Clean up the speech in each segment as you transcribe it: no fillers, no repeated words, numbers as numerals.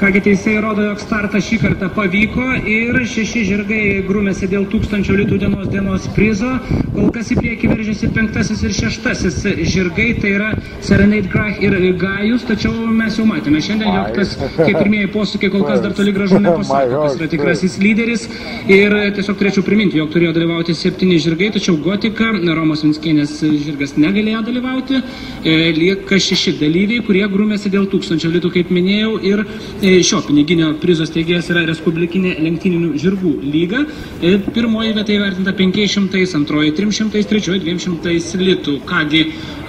Kągi teisėjai rodo, jog startą šį kartą pavyko ir 6 žirgai grūmėsi dėl 1000 litų dienos prizo. Kol kas į priekį veržėsi 5. ir 6. žirgai, tai yra Serenade Krach ir Gajus, tačiau mes jau matėme šiandien, jog tas kaip pirmieji posūkiai kol kas dar toli gražu nepasako, kas yra tikrasis lyderis. Ir tiesiog turėčiau priminti, jog turėjo dalyvauti 7 žirgai, tačiau Gotika, Romos Vinskienės žirgas negalėjo dalyvauti. Lieka 6 dalyviai, kurie grūmėsi dėl 1000 litų, kaip minėjau, ir šio piniginio prizo steigėjas yra Respublikinė lenktyninių žirgų lyga. Pirmoji vieta įvertinta 500, antroji 300, trečioji 200 litų. Kągi,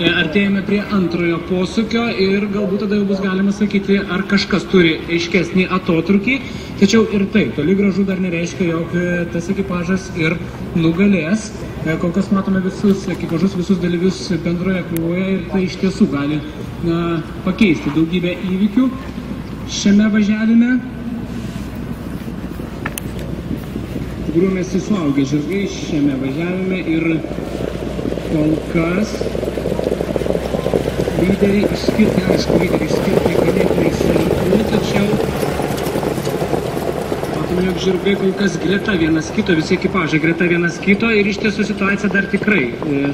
artėjame prie antrojo posūkio ir galbūt tada jau bus galima sakyti, ar kažkas turi aiškesnį atotrukį. Tačiau ir taip, toli gražu dar nereiškia, jog tas ekipažas ir nugalės. Kol kas matome visus ekipažus, visus dalyvius bendroje krūvoje ir tai iš tiesų gali pakeisti daugybę įvykių šiame važiavime. Grūmėsi suaugę žirgai šiame važiavime ir kol kas lyderiai išskirti ganėtinai sunku, tačiau matome, jog žirgai kol kas greta vienas kito, visi ekipažai greta vienas kito ir iš tiesų situacija dar tikrai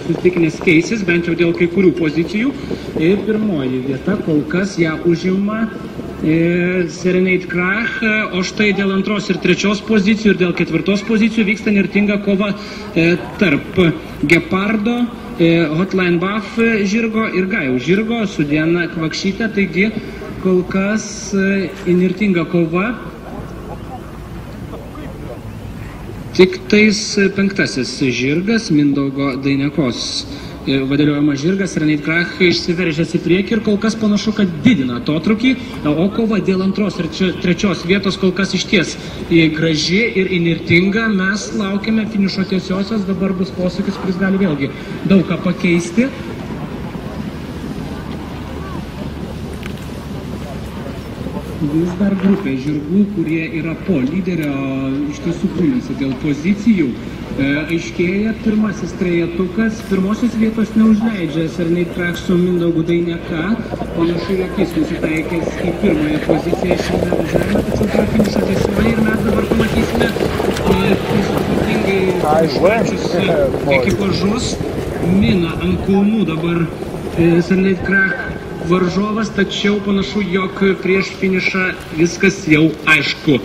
susitikinės keisis, bent jau dėl kai kurių pozicijų. Ir pirmoji vieta kol kas ją užima Serenade Krach, o štai dėl 2. ir 3. pozicijų ir dėl 4. pozicijų vyksta nirtinga kova tarp Gepardo, Hotline Buff žirgo ir Gajaus žirgo su Diana Kvakšyte, taigi kol kas nirtinga kova. Tik tais 5. žirgas, Mindaugo Dainekos vadeliuojamas žirgas, Serenade Krach išsiveržęs į priekį ir kol kas panašu, kad didina atotrukį, o kova dėl 2. ir 3. vietos kol kas išties graži ir įnirtinga. Mes laukiame finišo tiesiosios, dabar bus posūkis, kuris gali vėlgi daug ką pakeisti. Vis dar grupė žirgų, kurie yra po lyderio, iš tiesų grūmėsi dėl pozicijų. Aiškėja pirmasis trejetukas, pirmosios vietos neužleidžia Serenade Krach su Mindaugu Daineka, panašu, jog jis nusitaikęs į pirmąją poziciją šiame važiavime, tačiau tai yra finišo tiesioji ir mes dabar pamatysime sudėtingai ekipažus. Mina ant kulnų dabar Serenade Krach varžovas, tačiau panašu, jog prieš finišą viskas jau aišku.